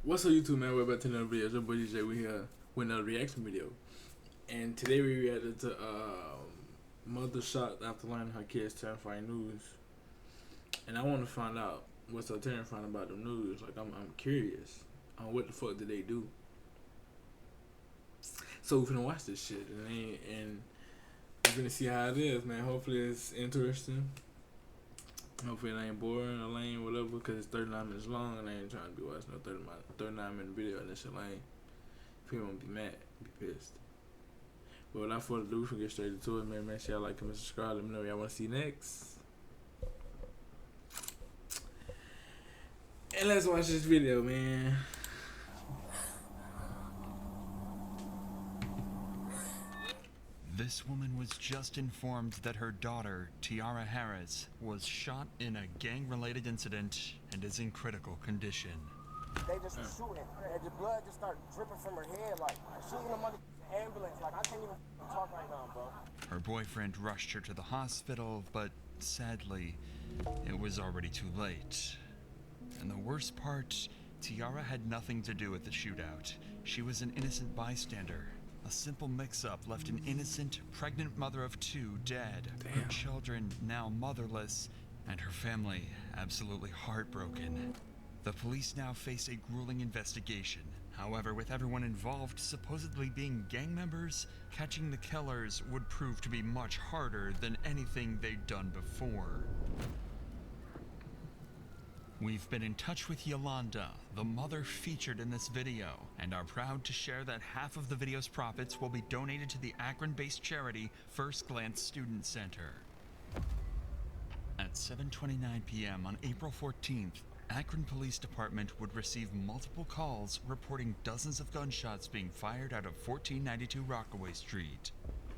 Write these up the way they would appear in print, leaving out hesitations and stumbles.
What's up, YouTube, man? We're back to another video. It's your boy DJ. We here with another reaction video, and today we reacted to mother shot after learning her kids terrifying news. And I want to find out what's so terrifying about the news. Like I'm curious on what the fuck did they do. So we're gonna watch this shit, and we're gonna see how it is, man. Hopefully it's interesting. Hopefully it ain't boring or lame, whatever, because it's 39 minutes long and I ain't trying to be watching no 39-minute video and that shit lame. People won't be mad, be pissed. But without further ado, we can get straight into it, man. Make sure y'all like, comment, subscribe. Let me know what y'all want to see next. And let's watch this video, man. This woman was just informed that her daughter, Tiara Harris, was shot in a gang-related incident and is in critical condition. They just shooting, and the blood just started dripping from her head, like shooting them under the ambulance. Like I can't even talk right now, bro. Her boyfriend rushed her to the hospital, but sadly, it was already too late. And the worst part, Tiara had nothing to do with the shootout. She was an innocent bystander. A simple mix-up left an innocent, pregnant mother of two dead, her children now motherless, and her family absolutely heartbroken. The police now face a grueling investigation. However, with everyone involved supposedly being gang members, catching the killers would prove to be much harder than anything they'd done before. We've been in touch with Yolanda, the mother featured in this video, and are proud to share that half of the video's profits will be donated to the Akron-based charity First Glance Student Center. At 7:29 p.m. on April 14th, Akron Police Department would receive multiple calls reporting dozens of gunshots being fired out of 1492 Rockaway Street.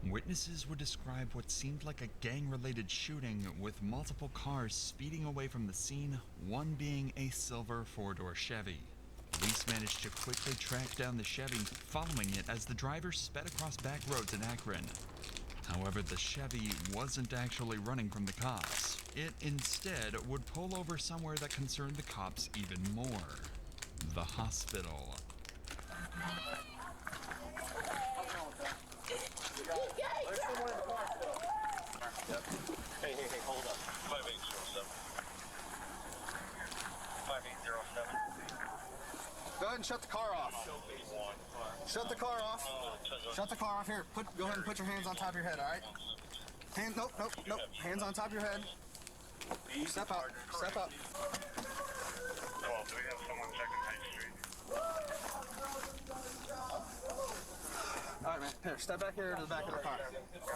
Witnesses would describe what seemed like a gang-related shooting with multiple cars speeding away from the scene, one being a silver four-door Chevy. Police managed to quickly track down the Chevy, following it as the driver sped across back roads in Akron. However, the Chevy wasn't actually running from the cops. It instead would pull over somewhere that concerned the cops even more: the hospital. Hey, hold up. 5807. 5807. Go ahead and shut the car off. Shut the car off. Shut the car off. Here, go ahead and put your hands on top of your head, all right? Nope. Hands on top of your head. Step up. Step up. Well, do we have someone checking High Street? All right, man. Here, step back here to the back of the car.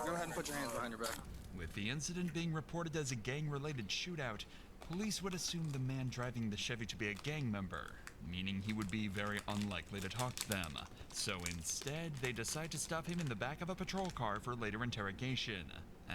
Go ahead and put your hands behind your back. With the incident being reported as a gang-related shootout, police would assume the man driving the Chevy to be a gang member, meaning he would be very unlikely to talk to them. So instead, they decide to stop him in the back of a patrol car for later interrogation.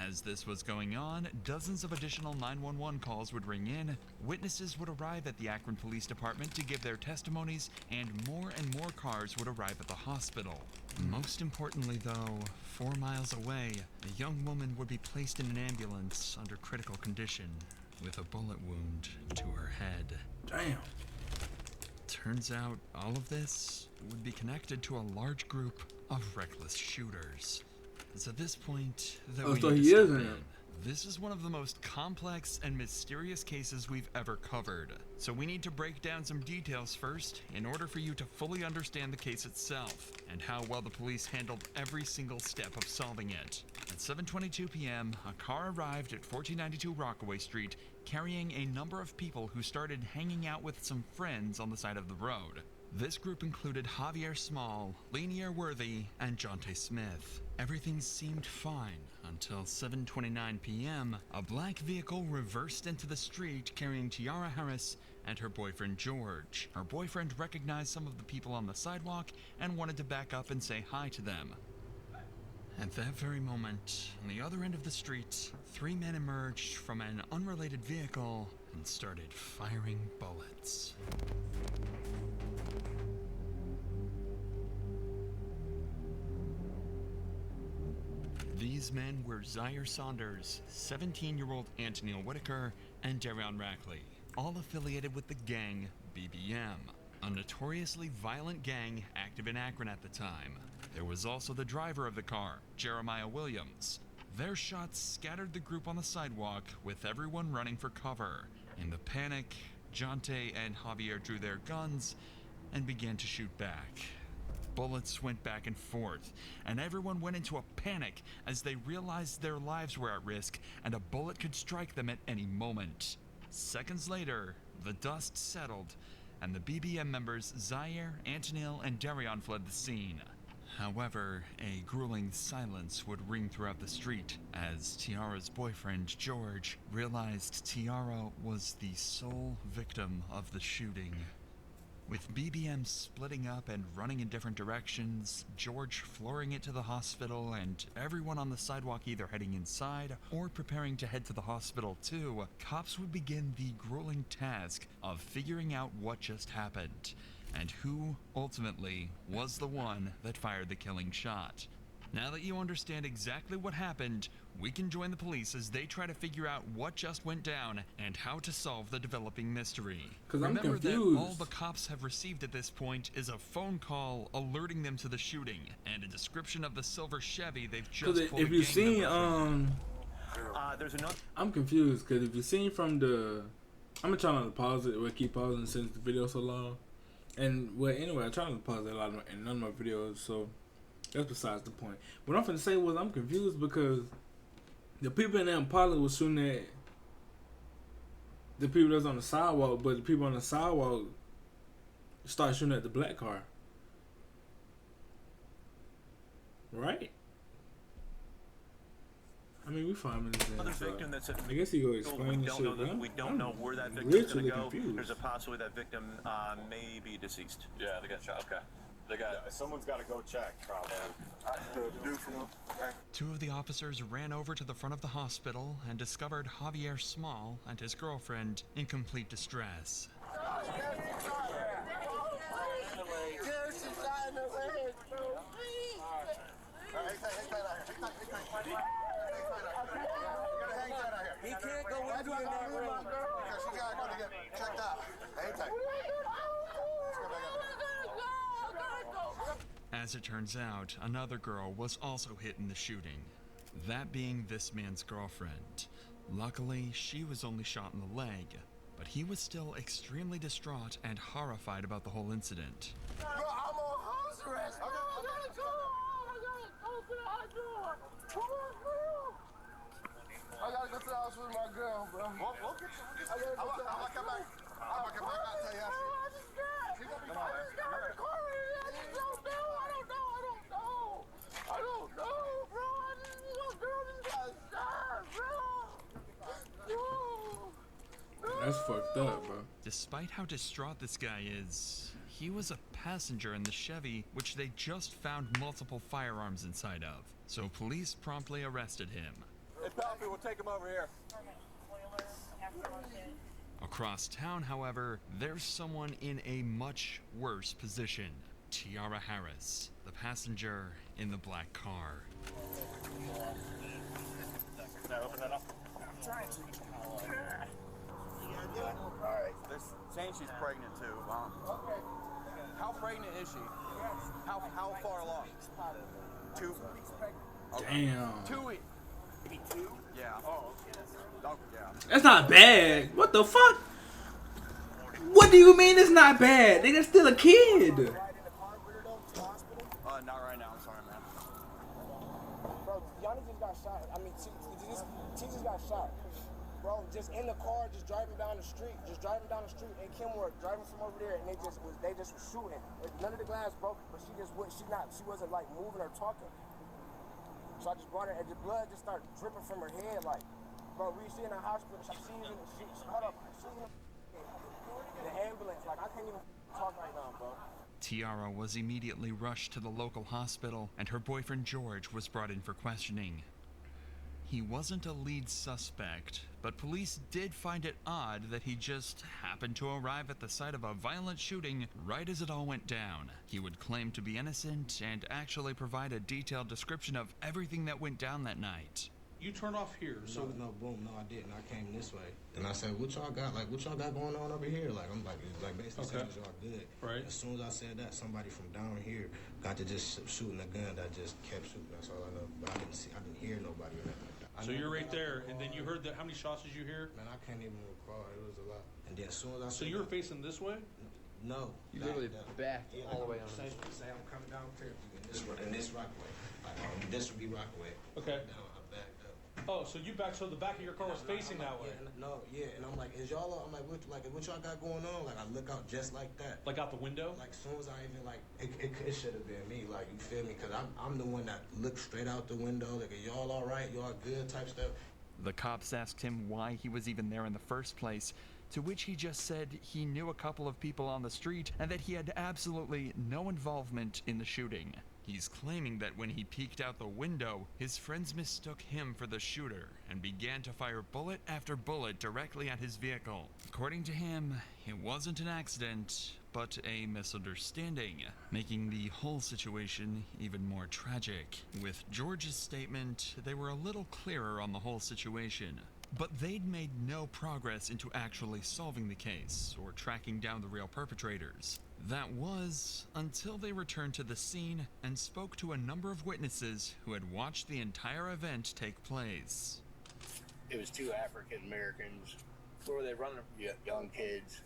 As this was going on, dozens of additional 911 calls would ring in, witnesses would arrive at the Akron Police Department to give their testimonies, and more cars would arrive at the hospital. Most importantly though, 4 miles away, a young woman would be placed in an ambulance under critical condition, with a bullet wound to her head. Damn. Turns out all of this would be connected to a large group of reckless shooters. It's at this point that we so need he to is step in in. it. This is one of the most complex and mysterious cases we've ever covered. So we need to break down some details first in order for you to fully understand the case itself and how well the police handled every single step of solving it. At 7:22 p.m., a car arrived at 1492 Rockaway Street carrying a number of people who started hanging out with some friends on the side of the road. This group included Javier Small, Lanier Worthy, and Jonte Smith. Everything seemed fine until 7:29 p.m., a black vehicle reversed into the street carrying Tiara Harris and her boyfriend George. Her boyfriend recognized some of the people on the sidewalk and wanted to back up and say hi to them. At that very moment, on the other end of the street, 3 men emerged from an unrelated vehicle and started firing bullets. These men were Zaire Saunders, 17-year-old Antonio Whitaker, and Darion Rackley, all affiliated with the gang BBM. a notoriously violent gang active in Akron at the time. There was also the driver of the car, Jeremiah Williams. Their shots scattered the group on the sidewalk, with everyone running for cover. In the panic, Jonte and Javier drew their guns and began to shoot back. Bullets went back and forth, and everyone went into a panic as they realized their lives were at risk and a bullet could strike them at any moment. Seconds later, the dust settled, and the BBM members Zaire, Antonil, and Darion fled the scene. However, a grueling silence would ring throughout the street as Tiara's boyfriend, George, realized Tiara was the sole victim of the shooting. With BBM splitting up and running in different directions, George flooring it to the hospital, and everyone on the sidewalk either heading inside or preparing to head to the hospital too, cops would begin the grueling task of figuring out what just happened, and who, ultimately, was the one that fired the killing shot. Now that you understand exactly what happened, we can join the police as they try to figure out what just went down and how to solve the developing mystery. Cause I'm Remember confused. that all the cops have received at this point is a phone call alerting them to the shooting and a description of the silver Chevy they've just pulled. If you've seen, there's another. I'm confused because if you've seen from the, I'm gonna try not to pause it or keep pausing since the video's so long. And well, anyway, I try not to pause it a lot in none of my videos, so that's besides the point. What I'm finna say was I'm confused because the people in that Impala was shooting at the people that's on the sidewalk, but the people on the sidewalk start shooting at the black car. Right? I mean, we 5 minutes in. Another So victim that's I guess he go explain the shit. we don't know where that victim's going to go. Confused. There's a possibility that victim may be deceased. Yeah, they got shot. Okay. They got. Someone's got to go check, probably. Two of the officers ran over to the front of the hospital and discovered Javier Small and his girlfriend in complete distress. He can't go with you in that room. Because she's got to go to get checked out. Hang tight. As it turns out, another girl was also hit in the shooting, that being this man's girlfriend. Luckily, she was only shot in the leg, but he was still extremely distraught and horrified about the whole incident. Bro, I'm on house arrest. I gotta go. I gotta go to the house with my girl, bro. We'll get you. I gotta go to the house. I'm gonna come back. I'll tell you after. She's gonna be fine. I don't know, bro. I just need my girl just got shot, bro. That's fucked up, bro. Despite how distraught this guy is, he was a passenger in the Chevy, which they just found multiple firearms inside of, so police promptly arrested him. Hey, Poppy, we'll take him over here. Across town, however, there's someone in a much worse position. Tiara Harris, the passenger in the black car. Can I open that up? They're saying she's pregnant too. How pregnant is she? How far along? 2. Damn. 2 weeks. Maybe 2? Yeah. Oh, yeah. That's not bad. What the fuck? What do you mean it's not bad? Nigga's still a kid. Not right now. I'm sorry, man. Bro, Yanni just got shot. I mean, T just got shot. Bro, just in the car, just driving down the street. And Kim were driving from over there, and they just was shooting. None of the glass broke, but she wasn't like moving or talking. So I just brought her, and the blood just started dripping from her head. Like, bro, we see in the hospital. Hold up, the ambulance. Like, I can't even talk right now, bro. Tiara was immediately rushed to the local hospital, and her boyfriend George was brought in for questioning. He wasn't a lead suspect, but police did find it odd that he just happened to arrive at the site of a violent shooting right as it all went down. He would claim to be innocent and actually provide a detailed description of everything that went down that night. You turned off here, so no, boom, no, I didn't. I came this way, and I said, "What y'all got? Like, what y'all got going on over here?" Like, I'm like basically saying y'all good. Right. As soon as I said that, somebody from down here got to just shooting a gun that just kept shooting. That's all I know. But I didn't hear nobody or nothing like that. So you're right there, and then you heard that. How many shots did you hear? Man, I can't even recall. It was a lot. And then as soon as I So you were facing this way? No. You literally backed all the way on. Say I'm coming down here in this Rockaway. This would be Rockaway. Okay. Now I backed up. Oh, so you backed, so the back of your car was facing that way. And I'm like, is y'all? I'm like, what y'all got going on? Like, I look out just like that. Like out the window? Like, as soon as I even it should have been me. Like, you feel me? Because I'm the one that looked straight out the window. Like, are y'all all right? Y'all good? Type stuff. The cops asked him why he was even there in the first place, to which he just said he knew a couple of people on the street and that he had absolutely no involvement in the shooting. He's claiming that when he peeked out the window, his friends mistook him for the shooter and began to fire bullet after bullet directly at his vehicle. According to him, it wasn't an accident, but a misunderstanding, making the whole situation even more tragic. With George's statement, they were a little clearer on the whole situation. But they'd made no progress into actually solving the case or tracking down the real perpetrators. That was until they returned to the scene and spoke to a number of witnesses who had watched the entire event take place. It was two African Americans. Where were they running? Young kids.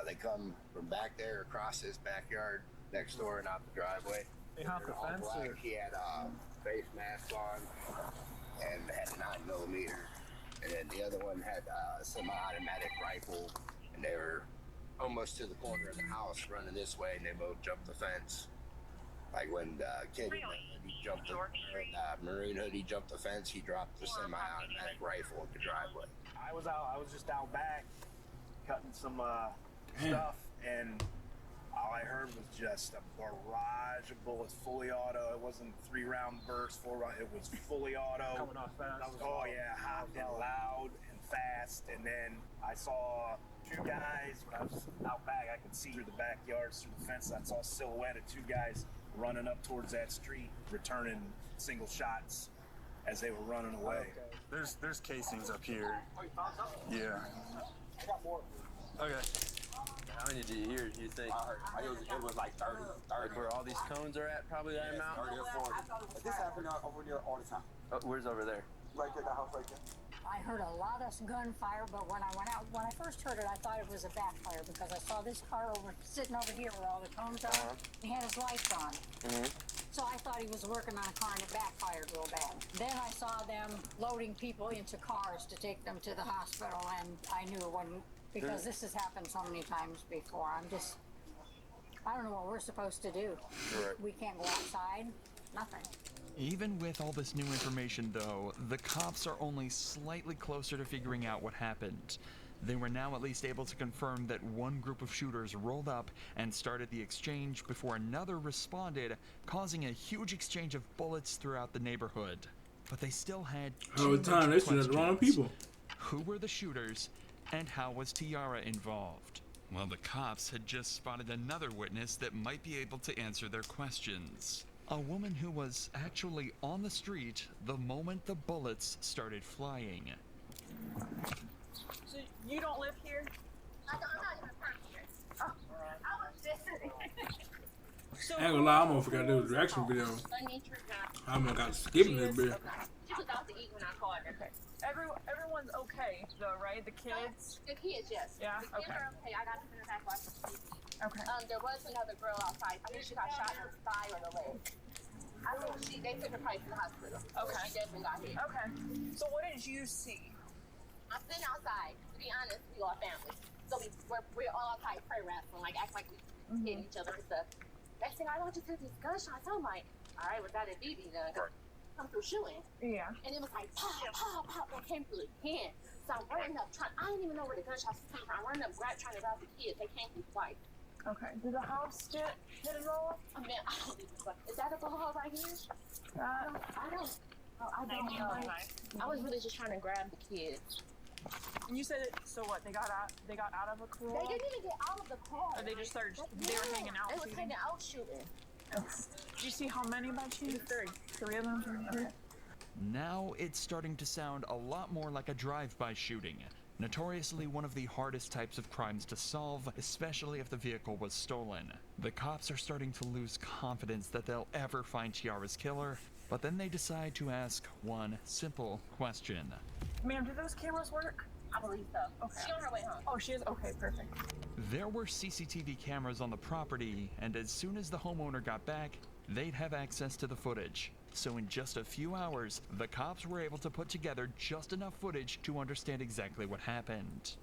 They come from back there across this backyard next door and out the driveway. They hopped the fence. He had a face mask on and had a 9mm. And then the other one had a semi-automatic rifle, and they were almost to the corner of the house running this way, and they both jumped the fence. Like when the kid in the hoodie jumped the maroon hoodie jumped the fence, he dropped the semi-automatic rifle in the driveway. I was just out back cutting some stuff, and all I heard was just a barrage of bullets, fully auto. It wasn't 3-round burst, 4-round. It was fully auto. Coming off fast. Oh yeah, hot and loud and fast. And then I saw two guys. When I was out back, I could see through the backyards, through the fence. I saw a silhouette of two guys running up towards that street, returning single shots as they were running away. There's casings up here. Yeah. I got more. Okay. How many did you hear, do you think? It was like 30. Like where all these cones are at, probably that amount? 30 or 40. But this happened over there all the time. Where's over there? Right there, the house right there. I heard a lot of gunfire, but when I first heard it, I thought it was a backfire because I saw this car sitting over here where all the cones are. He had his lights on. So I thought he was working on a car and it backfired real bad. Then I saw them loading people into cars to take them to the hospital, and I knew it wasn't, because this has happened so many times before. I don't know what we're supposed to do. Right. We can't go outside, nothing. Even with all this new information, though, the cops are only slightly closer to figuring out what happened. They were now at least able to confirm that one group of shooters rolled up and started the exchange before another responded, causing a huge exchange of bullets throughout the neighborhood. But they still had two time they shooting at the wrong people. Who were the shooters, and how was Tiara involved? Well, the cops had just spotted another witness that might be able to answer their questions. A woman who was actually on the street the moment the bullets started flying. So you don't live here? I'm not even from here. Oh, I was visiting. So I ain't gonna lie, I'm gonna forget to do the reaction video. I'm gonna got skipping this bit. She was out to eat when I called her. Okay. Everyone's okay though, right? The kids? The kids, yes. Yeah? The kids Okay. are okay. I got them in the back watching TV. Okay. There was another girl outside. I think she got shot in the thigh or the leg. I think they took her place in the hospital. Okay. She definitely got hit. Okay. So what did you see? I'm sitting outside. To be honest, we all family. So we're all outside prayer wrestling, like act like we hitting each other and stuff. Next thing I know, I just heard these gunshots. I'm like, all right, was that a BB gun? Come through shooting. Yeah. And it was like pow, pow, pow. It came through again. So I'm running up, I didn't even know where the gunshots came from. I'm running up, trying to grab the kids. They came through twice. Okay. Did the house get hit at all? I mean, I don't even know. Is that a bulldog right here? I don't know. I was really just trying to grab the kids. And you said it, so what? They got out of a car? They didn't even get out of the car. Or they just started. They were hanging out. They was hanging out shooting. Did you see how many by chance? Three. Three of them. Okay. Now it's starting to sound a lot more like a drive-by shooting. Notoriously one of the hardest types of crimes to solve, especially if the vehicle was stolen. The cops are starting to lose confidence that they'll ever find Tiara's killer, but then they decide to ask one simple question. Ma'am, do those cameras work? I believe so. Okay. She's on her way home. Oh, she is? Okay, perfect. There were CCTV cameras on the property, and as soon as the homeowner got back, they'd have access to the footage. So in just a few hours, the cops were able to put together just enough footage to understand exactly what happened.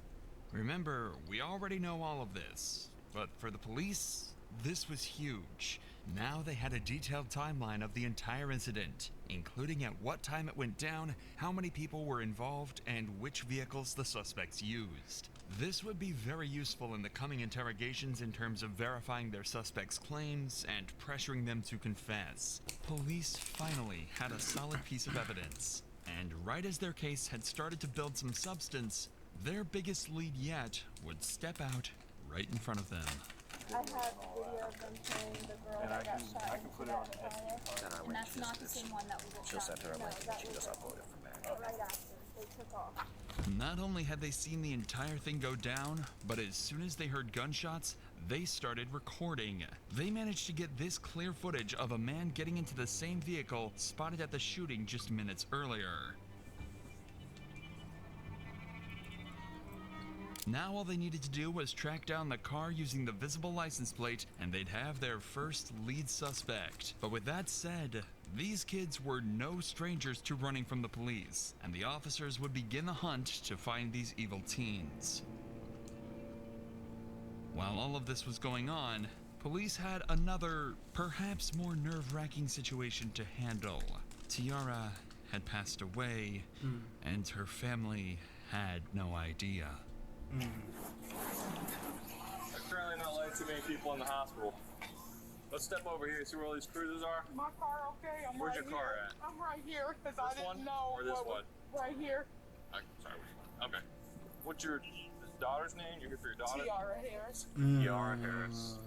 Remember, we already know all of this, but for the police, this was huge. Now they had a detailed timeline of the entire incident, including at what time it went down, how many people were involved, and which vehicles the suspects used. This would be very useful in the coming interrogations in terms of verifying their suspects' claims and pressuring them to confess. Police finally had a solid piece of evidence, and right as their case had started to build some substance, their biggest lead yet would step out right in front of them. I have video of them playing the girl that got shot. I can put it on the SD. And that's not the same one that was She'll send her a link and she just upload it from there. Right after they took off. Not only had they seen the entire thing go down, but as soon as they heard gunshots, they started recording. They managed to get this clear footage of a man getting into the same vehicle spotted at the shooting just minutes earlier. Now all they needed to do was track down the car using the visible license plate, and they'd have their first lead suspect. But with that said, these kids were no strangers to running from the police, and the officers would begin the hunt to find these evil teens. While all of this was going on, police had another, perhaps more nerve-wracking situation to handle. Tiara had passed away, and her family had no idea. There's currently not letting too many people in the hospital. Let's step over here and see where all these cruises are. My car, okay? I'm Where's right your car here. at? I'm right here because I This one didn't know. or this what one? Right here. Sorry, which one? Okay. What's your daughter's name? You're here for your daughter? Tiara Harris. Tiara Harris.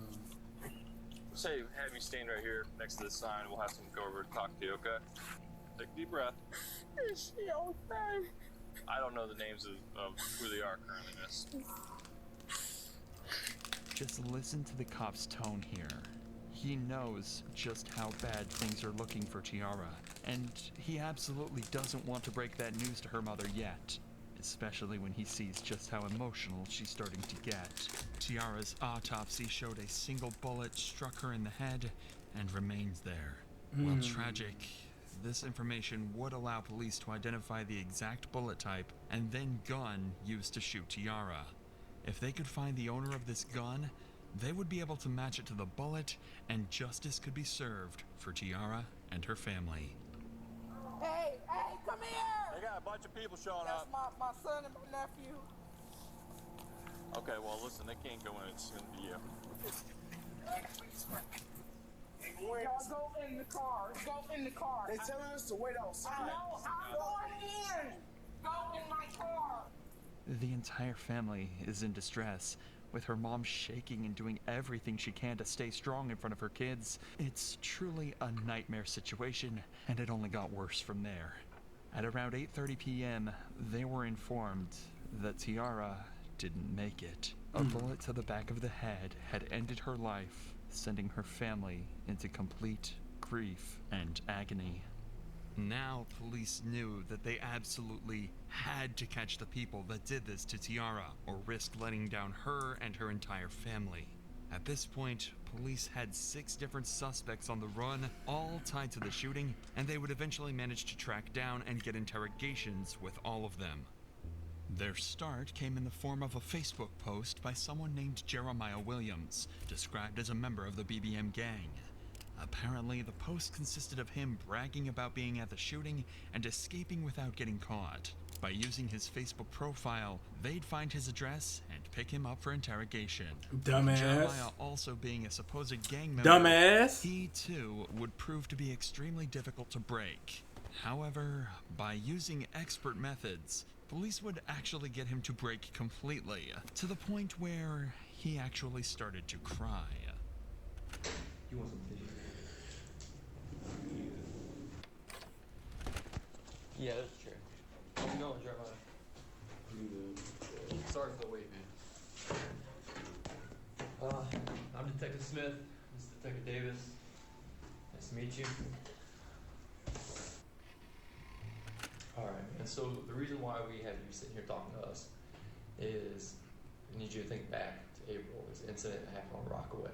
Say, have you stand right here next to the sign. We'll have someone go over and talk to you, okay? Take a deep breath. Is she okay? I don't know the names of who they are currently, miss. Just listen to the cop's tone here. He knows just how bad things are looking for Tiara, and he absolutely doesn't want to break that news to her mother yet, especially when he sees just how emotional she's starting to get. Tiara's autopsy showed a single bullet struck her in the head and remains there. While tragic, this information would allow police to identify the exact bullet type and then gun used to shoot Tiara. If they could find the owner of this gun, they would be able to match it to the bullet, and justice could be served for Tiara and her family. Hey, come here! They got a bunch of people showing That's up. my son and my nephew. Okay, well, listen, they can't go in. It's going to be you. Y'all go in the car. Go in the car. They telling us to wait outside. I know. I'm going in. Go in my car. The entire family is in distress, with her mom shaking and doing everything she can to stay strong in front of her kids. It's truly a nightmare situation, and it only got worse from there. At around 8:30 p.m., they were informed that Tiara didn't make it. A bullet to the back of the head had ended her life, sending her family into complete grief and agony. Now police knew that they absolutely had to catch the people that did this to Tiara, or risk letting down her and her entire family. At this point, police had 6 different suspects on the run, all tied to the shooting, and they would eventually manage to track down and get interrogations with all of them. Their start came in the form of a Facebook post by someone named Jeremiah Williams, described as a member of the BBM gang. Apparently, the post consisted of him bragging about being at the shooting and escaping without getting caught. By using his Facebook profile, they'd find his address and pick him up for interrogation. Dumbass. Jeremiah also being a supposed gang member, Dumbass. he too would prove to be extremely difficult to break. However, by using expert methods, police would actually get him to break completely, to the point where he actually started to cry. You want some tissue? Yeah, that's true. How's it going, Jeremiah? Sorry for the wait, man. I'm Detective Smith. This is Detective Davis. Nice to meet you. Alright, and so the reason why we have you sitting here talking to us is I need you to think back to April, this incident that happened on Rockaway.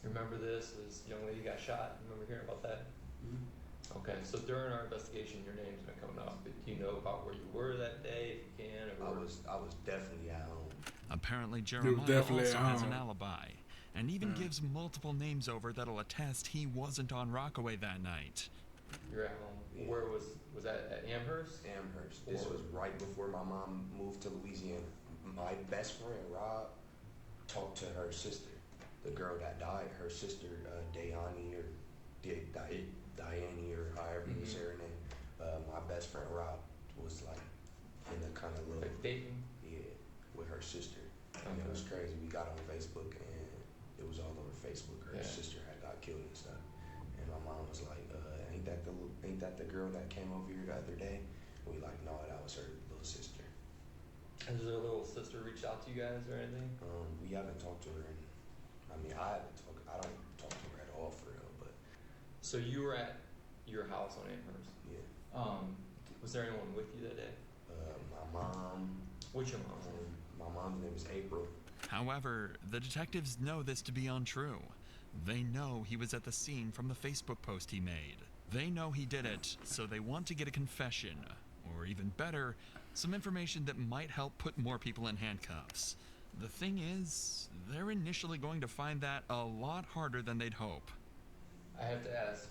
Remember this? This young lady got shot. Remember hearing about that? Mm-hmm. Okay, so during our investigation, your name's been coming up. But do you know about where you were that day, if you can? Or I was definitely at home. Apparently, Jeremiah also has an alibi, and even gives multiple names over that'll attest he wasn't on Rockaway that night. You're at home. Yeah. Where was that, at Amherst? Amherst. This was right before my mom moved to Louisiana. My best friend, Rob, talked to her sister, the girl that died, her sister, Diane or however you say her name. My best friend, Rob, was like in the kind of little... Like dating? Yeah, with her sister. Okay. And it was crazy. We got on Facebook and it was all over Facebook. Her sister had got killed and stuff. And my mom was like, ain't that the girl that came over here the other day? And we like, no, that was her little sister. Has her little sister reached out to you guys or anything? We haven't talked to her I don't talk to her at all for real, but. So you were at your house on Amherst? Yeah. Was there anyone with you that day? My mom. What's your mom's name? My mom's name is April. However, the detectives know this to be untrue. They know he was at the scene from the Facebook post he made. They know he did it, so they want to get a confession, or even better, some information that might help put more people in handcuffs. The thing is, they're initially going to find that a lot harder than they'd hope. I have to ask,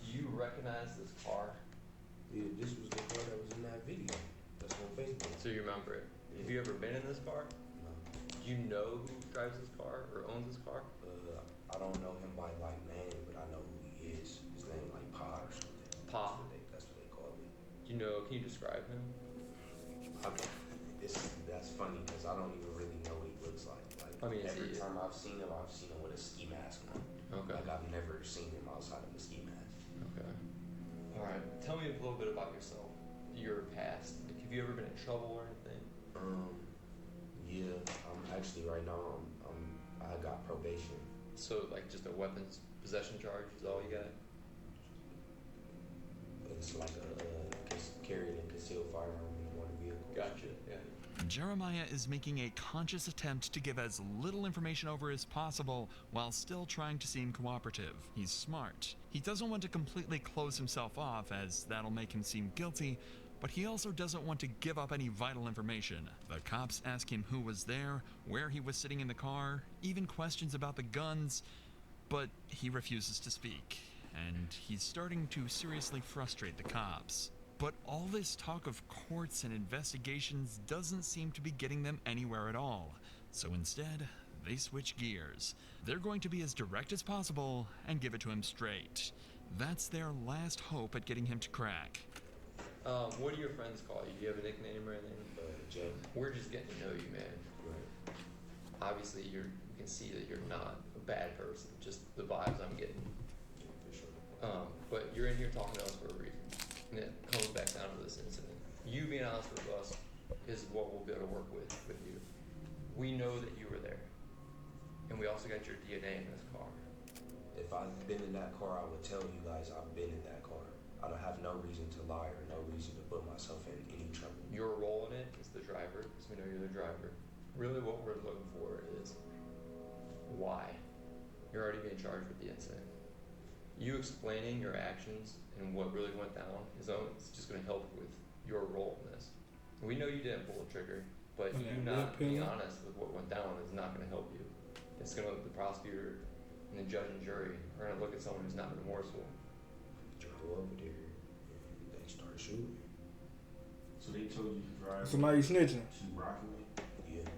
do you recognize this car? Yeah, this was the car that was in that video. That's on Facebook. So you remember it? Yeah. Have you ever been in this car? No. Do you know who drives this car or owns this car? I don't know him by like name, but I know who he is. His name like Pa or something. Pa? That's what they call me. Can you describe him? That's funny because I don't even really know what he looks like. Every time I've seen him with a ski mask on. Okay. Like I've never seen him outside of a ski mask. Okay. All right. Tell me a little bit about yourself, your past. Like, have you ever been in trouble or anything? Yeah. I'm actually right now. I got probation. So like just a weapons possession charge is all you got? It's like carrying a concealed firearm in one vehicle. Gotcha. Yeah. Jeremiah is making a conscious attempt to give as little information over as possible while still trying to seem cooperative. He's smart. He doesn't want to completely close himself off, as that'll make him seem guilty, but he also doesn't want to give up any vital information. The cops ask him who was there, where he was sitting in the car, even questions about the guns, but he refuses to speak, and he's starting to seriously frustrate the cops. But all this talk of courts and investigations doesn't seem to be getting them anywhere at all. So instead, they switch gears. They're going to be as direct as possible and give it to him straight. That's their last hope at getting him to crack. What do your friends call you? Do you have a nickname or anything? Jay. We're just getting to know you, man. Right. Obviously, you can see that you're not a bad person. Just the vibes I'm getting. Yeah, for sure. But you're in here talking to us for a reason. And it comes back down to this incident. You being honest with us is what we'll be able to work with you. We know that you were there. And we also got your DNA in this car. If I've been in that car, I would tell you guys I've been in that car. I don't have no reason to lie or no reason to put myself in any trouble. Your role in it is the driver, because we know you're the driver. Really what we're looking for is why. You're already being charged with the incident. You explaining your actions and what really went down is just going to help with your role in this. We know you didn't pull the trigger, but you not being honest with what went down is not going to help you. It's going to, the prosecutor and the judge and jury are going to look at someone who's not remorseful. Drove over there and they started shooting. So they told you to drive. Somebody snitching. She rocking me? Yeah.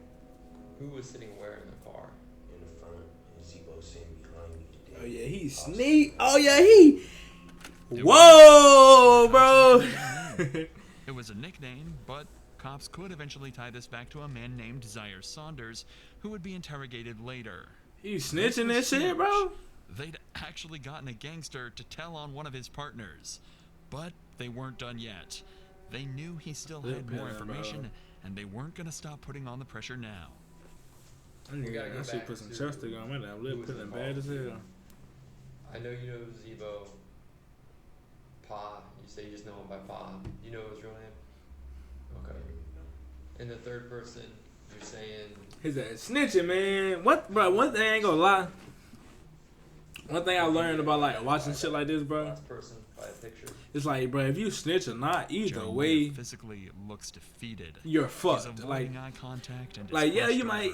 Who was sitting where in the car? In the front, and Zebo sitting behind me. Oh yeah, he sneak. Oh yeah, he. Whoa, bro. It was a nickname, but cops could eventually tie this back to a man named Zaire Saunders, who would be interrogated later. He's snitching that shit, bro? They'd actually gotten a gangster to tell on one of his partners. But they weren't done yet. They knew he still had more information, and they weren't going to stop putting on the pressure now. I should put some chapstick on my damn lip, putting bad as hell. I know you know Zebo. Pa, you say you just know him by Pa. Do you know his real name? Okay. And the third person, you're saying... His ass snitching, man. What, bro? One thing I ain't gonna lie. One thing I learned about like watching shit like this, bro. Last person by a picture. It's like, bro, if you snitch or not, either Jeremiah way, physically looks defeated. You're fucked. Like, eye contact and like yeah, you might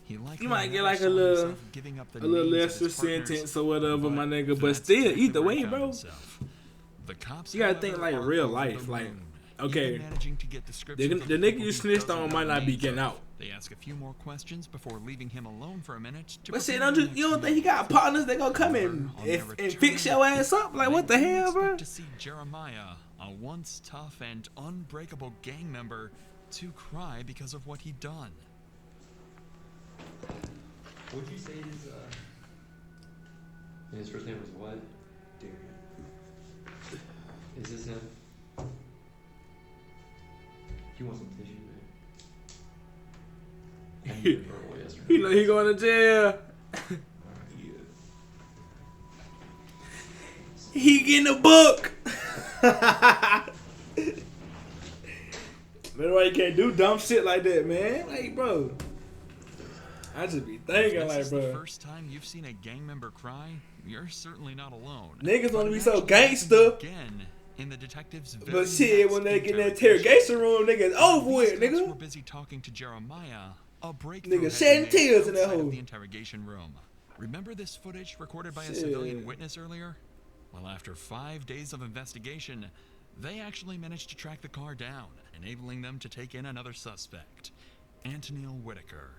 get like a little lesser sentence or whatever, my nigga. But still, either way, bro. The cops, you gotta think like real life. Like, okay, the nigga you snitched on might not be getting out. They ask a few more questions before leaving him alone for a minute. But shit, you don't think he got partners that gonna come in and fix your ass up? Like, what the hell, bro? To see Jeremiah, a once tough and unbreakable gang member, to cry because of what he'd done. What'd you say his first name was what? Darian. Is this him? Do you want some tissue, man? He know he going to jail. He getting a book. That's why you can't do dumb shit like that, man. Like, bro, I just be thinking, like, bro. This is the first time you've seen a gang member cry. You're certainly not alone. Niggas want to be so gangster. Again, in the detective's but shit, when they get in that interrogation room, niggas over with, nigga. We're busy talking to Jeremiah. A breakthrough nigga shedding tears in that hole. The interrogation room. Remember this footage recorded by a civilian witness earlier? Well, after 5 days of investigation, they actually managed to track the car down, enabling them to take in another suspect, Antonil Whitaker.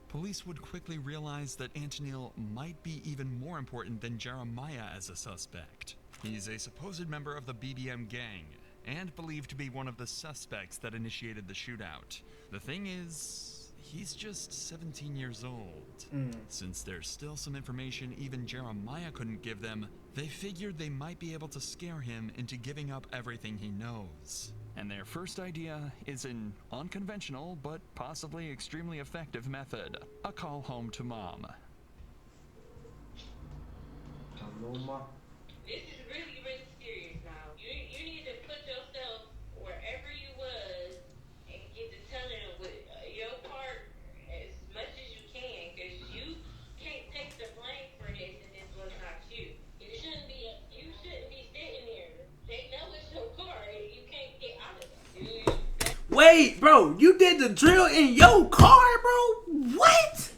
Police would quickly realize that Antonil might be even more important than Jeremiah as a suspect. He's a supposed member of the BBM gang, and believed to be one of the suspects that initiated the shootout. The thing is, he's just 17 years old. Since there's still some information even Jeremiah couldn't give them, they figured they might be able to scare him into giving up everything he knows. And their first idea is an unconventional, but possibly extremely effective method. A call home to mom. Hello, Mom. This is really, really serious now. You need to put yourself wherever you was and get to telling with your part as much as you can, because you can't take the blame for this and this was not you. You shouldn't be sitting there. They know it's your car. You can't get out of it. Wait, bro, you did the drill in your car, bro? What?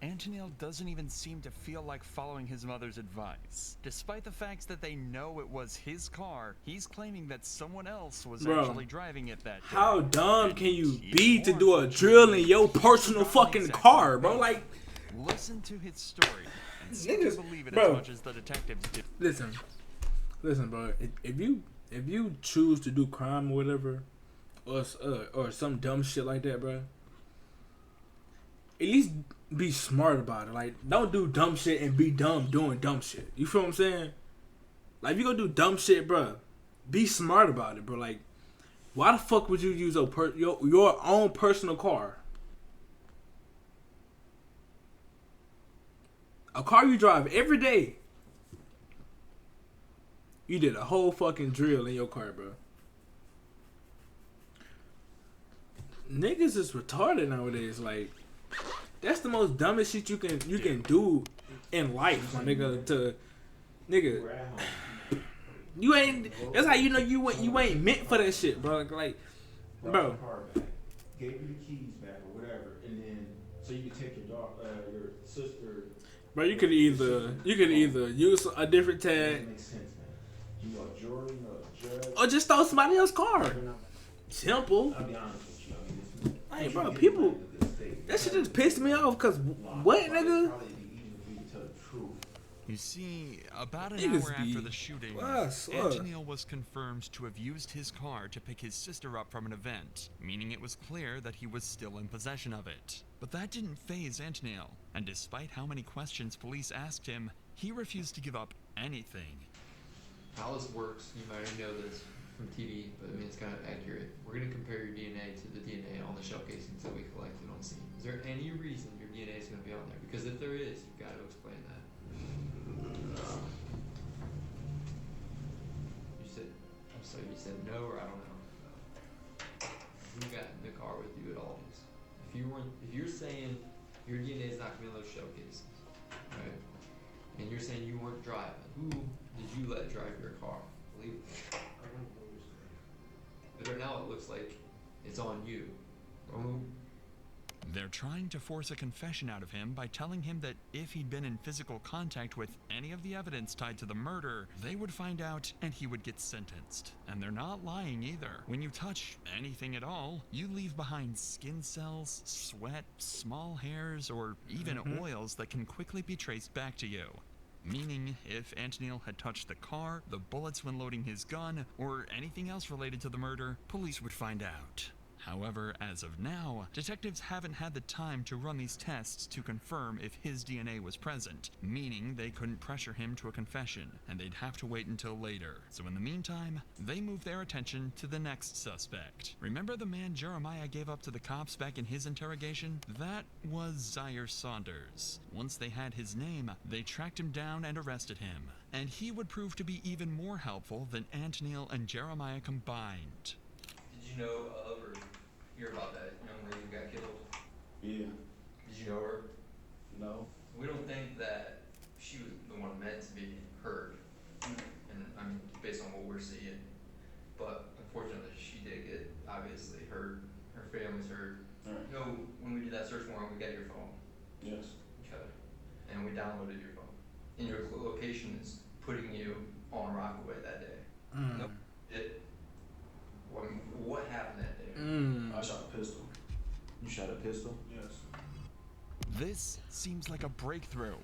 Antonil doesn't even seem to feel like following his mother's advice. Despite the fact that they know it was his car, he's claiming that someone else was actually driving it that day. How dumb can you be to do a drill in your personal fucking car, bro? Like, listen to his story and see niggas, to believe it bro, as much as the detectives do. Listen, bro. If you choose to do crime or whatever, or some dumb shit like that, bro, at least be smart about it. Like, don't do dumb shit and be dumb doing dumb shit. You feel what I'm saying? Like, if you gonna do dumb shit, bro, be smart about it, bro. Like, why the fuck would you use your own personal car? A car you drive every day. You did a whole fucking drill in your car, bro. Niggas is retarded nowadays. Like, that's the most dumbest shit you can do in life, my nigga. You ain't. That's how you know you ain't meant for that shit, bro. Like, bro. Gave you the keys back or whatever, and then so you could take your sister. Bro, you could either use a different tag. That makes sense, man. You a jury, you a judge, or just stole somebody else's car. Simple. I'll be honest with you. I mean, hey, bro, people. That shit just pissed me off. Cause what, nigga? Probably be easier for you to tell the truth You see, about an Niggas hour be after the shooting, slow. Antonio was confirmed to have used his car to pick his sister up from an event, meaning it was clear that he was still in possession of it. But that didn't faze Antonio, and despite how many questions police asked him, he refused to give up anything. How this works, you might already know this from TV, but I mean it's kind of accurate. We're going to compare your DNA to the DNA on the shell casings that we collected on scene. Is there any reason your DNA is going to be on there? Because if there is, you've got to explain that. You said, I'm sorry, you said no or I don't know. Who got in the car with you at all these? If you're saying your DNA is not going to be on those shell casings, right? And you're saying you weren't driving, who did you let drive your car? Believe it. But now it looks like it's on you. They're trying to force a confession out of him by telling him that if he'd been in physical contact with any of the evidence tied to the murder, they would find out and he would get sentenced. And they're not lying either. When you touch anything at all, you leave behind skin cells, sweat, small hairs, or even oils that can quickly be traced back to you. Meaning, if Antonio had touched the car, the bullets when loading his gun, or anything else related to the murder, police would find out. However, as of now, detectives haven't had the time to run these tests to confirm if his DNA was present, meaning they couldn't pressure him to a confession, and they'd have to wait until later. So in the meantime, they move their attention to the next suspect. Remember the man Jeremiah gave up to the cops back in his interrogation? That was Zaire Saunders. Once they had his name, they tracked him down and arrested him. And he would prove to be even more helpful than Antonio and Jeremiah combined. Did you know of or hear about that young lady who got killed? Yeah. Did you know her? No. We don't think that she was the one meant to be hurt. And I mean, based on what we're seeing. But unfortunately, she did get obviously hurt. Her family's hurt. Right. You know, when we did that search warrant, we got your phone. Yes. Okay. And we downloaded your phone. And your location is putting you on Rockaway that day. Nope. What happened that day? I shot a pistol. You shot a pistol? Yes. This seems like a breakthrough.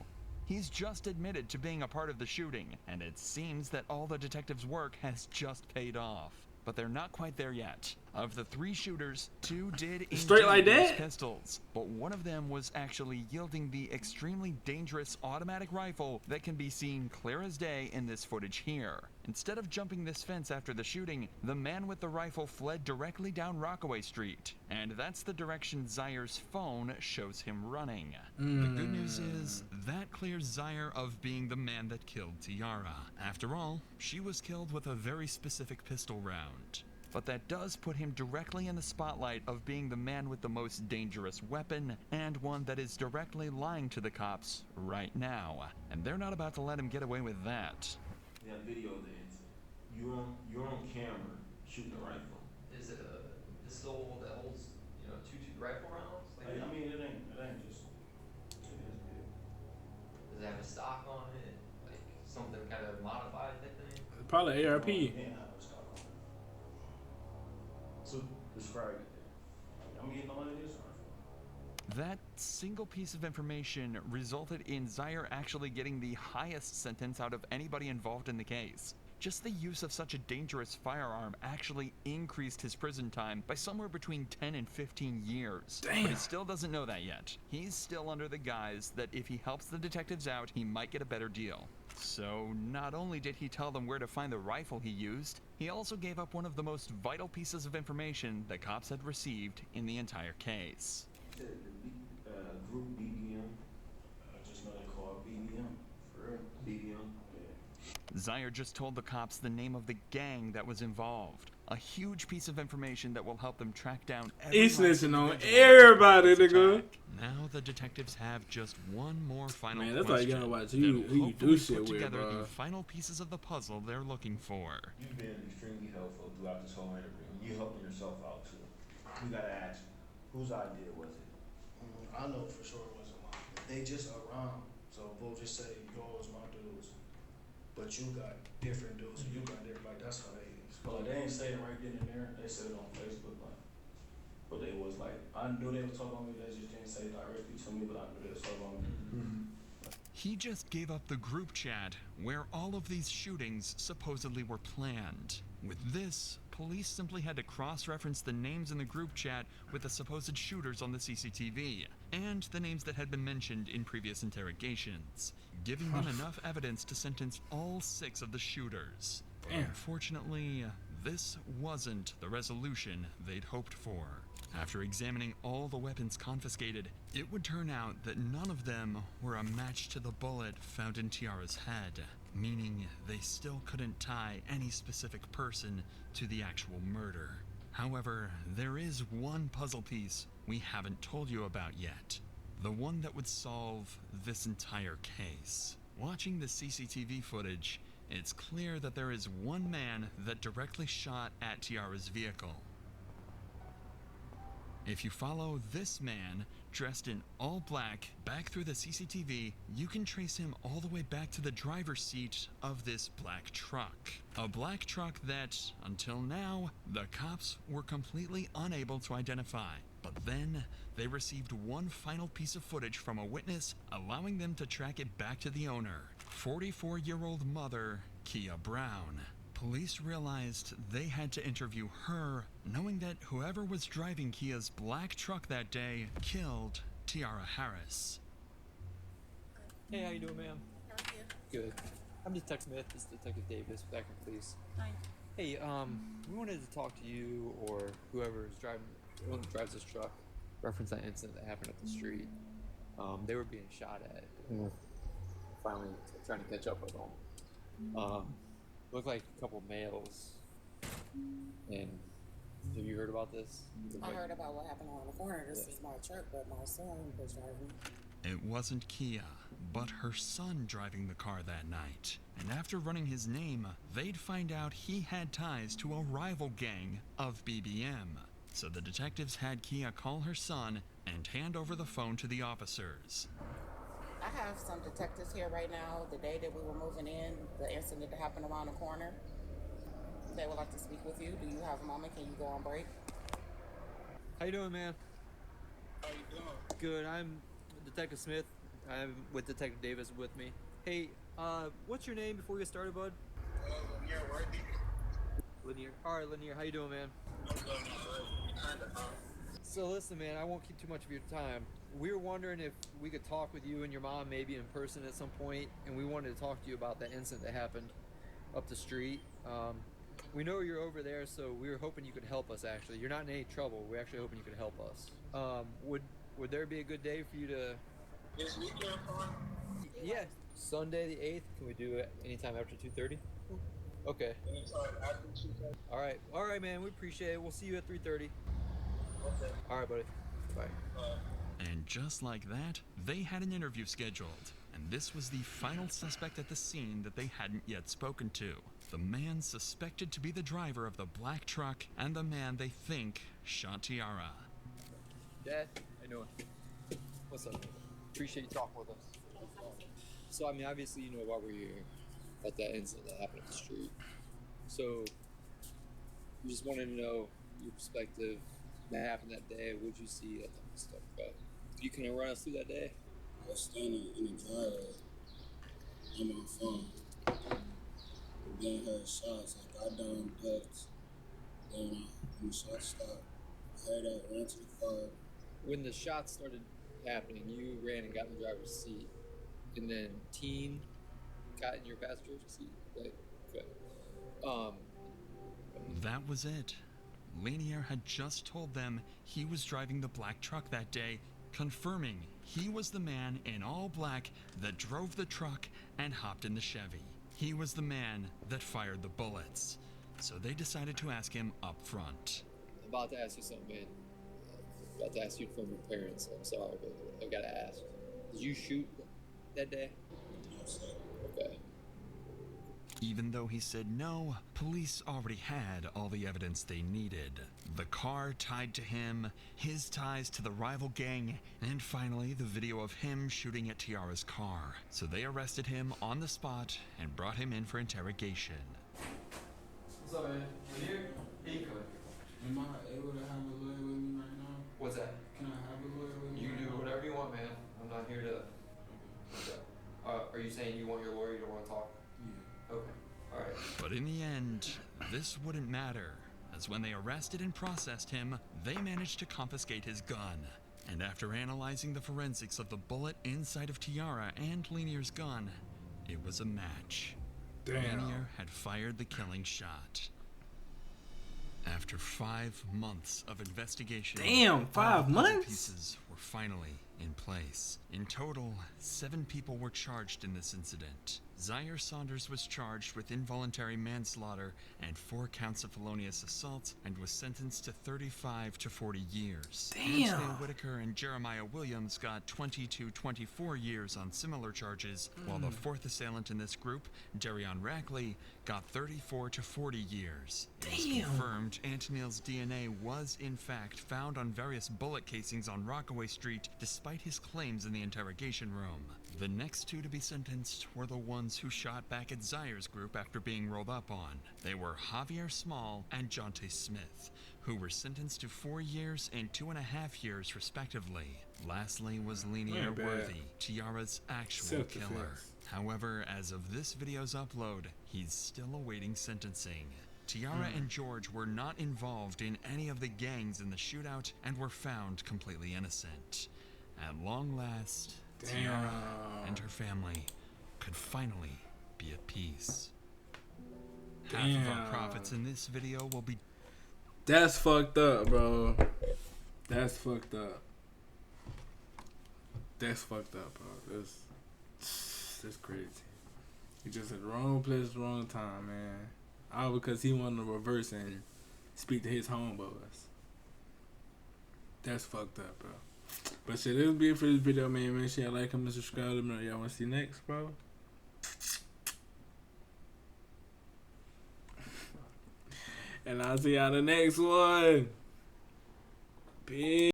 He's just admitted to being a part of the shooting, and it seems that all the detectives' work has just paid off. But they're not quite there yet. Of the 3 shooters, 2 did Straight like indeed use that? pistols, but one of them was actually yielding the extremely dangerous automatic rifle that can be seen clear as day in this footage here. Instead of jumping this fence after the shooting, the man with the rifle fled directly down Rockaway Street, and that's the direction Zaire's phone shows him running. The good news is, that clears Zaire of being the man that killed Tiara. After all, she was killed with a very specific pistol round. But that does put him directly in the spotlight of being the man with the most dangerous weapon, and one that is directly lying to the cops right now. And they're not about to let him get away with that. Yeah, video of the incident. You're on camera shooting a rifle. Is it a pistol that holds, 2 rifle rounds? I mean, it ain't just. It is big. Does it have a stock on it? Like something kind of modified type thing? Probably ARP. Yeah, have a stock on it. So describe it. I mean, you know what it is. That single piece of information resulted in Zaire actually getting the highest sentence out of anybody involved in the case. Just the use of such a dangerous firearm actually increased his prison time by somewhere between 10 and 15 years. Damn. But he still doesn't know that yet. He's still under the guise that if he helps the detectives out, he might get a better deal. So not only did he tell them where to find the rifle he used, he also gave up one of the most vital pieces of information the cops had received in the entire case. You said the group BBM. I just know they call it BBM. For real? BBM. Zaire just told the cops the name of the gang that was involved. A huge piece of information that will help them track down every He's last snitching on individual everybody, in this nigga. attack. Now the detectives have just one more final Man, that's why you question gotta watch that'll who you do hopefully shit put with, together bro. the final pieces of the puzzle they're looking for. You've been extremely helpful throughout this whole interview. You helping yourself out too. We gotta ask, whose idea was it? I know for sure it wasn't mine. They just around, so we'll just say yours, my dudes. But you got different dudes, and you got different, like that's how they is. But like, they ain't say it right then and there. They said it on Facebook, like. But they was like, I knew they was talking about me. They just didn't say it directly to me, but I knew they was talking about me. He just gave up the group chat where all of these shootings supposedly were planned. With this, police simply had to cross-reference the names in the group chat with the supposed shooters on the CCTV, and the names that had been mentioned in previous interrogations, giving them enough evidence to sentence all 6 of the shooters. Unfortunately, this wasn't the resolution they'd hoped for. After examining all the weapons confiscated, it would turn out that none of them were a match to the bullet found in Tiara's head, meaning they still couldn't tie any specific person to the actual murder. However, there is one puzzle piece we haven't told you about yet, the one that would solve this entire case. Watching the CCTV footage, it's clear that there is one man that directly shot at Tiara's vehicle. If you follow this man, dressed in all black, back through the CCTV, you can trace him all the way back to the driver's seat of this black truck. A black truck that, until now, the cops were completely unable to identify. But then, they received one final piece of footage from a witness, allowing them to track it back to the owner, 44-year-old mother, Kia Brown. Police realized they had to interview her, knowing that whoever was driving Kia's black truck that day killed Tiara Harris. Hey, how you doing, ma'am? How are you? Good. I'm Detective Smith. This is Detective Davis, back in police. Hi. Hey, we wanted to talk to you or whoever drives this truck. Reference that incident that happened up the street. They were being shot at. Finally trying to catch up with them. Looked like a couple males. And have you heard about this? I heard about what happened on the corner. This is my truck, but my son was driving. It wasn't Kia, but her son driving the car that night. And after running his name, they'd find out he had ties to a rival gang of BBM. So the detectives had Kia call her son and hand over the phone to the officers. I have some detectives here right now. The day that we were moving in, the incident that happened around the corner, they would like to speak with you. Do you have a moment? Can you go on break? How you doing, man? How you doing? Good. I'm Detective Smith. I'm with Detective Davis with me. Hey, what's your name before we get started, bud? Lanier Worthy. Lanier. All right, Lanier. How you doing, man? I'm doing good. So listen, man, I won't keep too much of your time. We were wondering if we could talk with you and your mom maybe in person at some point, and we wanted to talk to you about that incident that happened up the street. We know you're over there, so we were hoping you could help us, actually. You're not in any trouble. We're actually hoping you could help us. Would there be a good day for you to... This weekend, fine? Yeah, Sunday the 8th. Can we do it anytime after 2:30? Okay. Anytime after 2:30? All right, man. We appreciate it. We'll see you at 3:30. Okay. All right, buddy. Bye. And just like that, they had an interview scheduled, and this was the final suspect at the scene that they hadn't yet spoken to. The man suspected to be the driver of the black truck and the man they think shot Tiara. Dad, how you doing? What's up, man? Appreciate you talking with us. So, I mean, obviously you know why we're here at that incident that happened up the street. So, we just wanted to know your perspective. That happened that day. What'd you see? That type of stuff. But you can run us through that day? I was standing in the driveway on my phone. Then heard shots. I got down, ducked. Then when the shots stopped, I heard I ran to the car. When the shots started happening, you ran and got in the driver's seat. And then Teen got in your passenger seat. Right? Okay. That was it. Lanier had just told them he was driving the black truck that day, confirming he was the man in all black that drove the truck and hopped in the Chevy. He was the man that fired the bullets. So they decided to ask him up front. I'm about to ask you something, man. I'm about to ask you from your parents. I'm sorry, but I gotta ask. Did you shoot that day? Yes, sir. Okay. Even though he said no, police already had all the evidence they needed. The car tied to him, his ties to the rival gang, and finally the video of him shooting at Tiara's car. So they arrested him on the spot and brought him in for interrogation. What's up, man? You here? Hey, you coming? Am I able to have a lawyer with me right now? What's that? Can I have a lawyer with me? You can do whatever you want, man. I'm not here to... Are you saying you want your lawyer? You don't want to talk? Yeah. Okay. All right. But in the end, this wouldn't matter, as when they arrested and processed him, they managed to confiscate his gun. And after analyzing the forensics of the bullet inside of Tiara and Lenier's gun, it was a match. Damn. Lenier had fired the killing shot. After 5 months of investigation, Damn, 5 all months? the pieces were finally in place. In total, 7 people were charged in this incident. Zaire Saunders was charged with involuntary manslaughter and 4 counts of felonious assault and was sentenced to 35 to 40 years. Damn. Anthony Whitaker and Jeremiah Williams got 20 to 24 years on similar charges, while the 4th assailant in this group, Darion Rackley, got 34 to 40 years. It was confirmed Antonil's DNA was in fact found on various bullet casings on Rockaway Street, despite his claims in the interrogation room. The next 2 to be sentenced were the ones who shot back at Zaire's group after being rolled up on. They were Javier Small and Jonte Smith, who were sentenced to 4 years and 2.5 years respectively. Lastly was Lenier Worthy, Tiara's actual killer. However, as of this video's upload, he's still awaiting sentencing. Tiara and George were not involved in any of the gangs in the shootout and were found completely innocent. At long last, Tiara and her family could finally be at peace. Half of our profits in this video will be... That's fucked up, bro. That's fucked up. That's fucked up, bro. That's crazy. He just at the wrong place, wrong time, man. All because he wanted to reverse and speak to his homeboys. That's fucked up, bro. But shit, this will be it for this video, man. Make sure y'all like, comment, subscribe. Let me know y'all want to see next, bro. And I'll see y'all in the next one. Peace.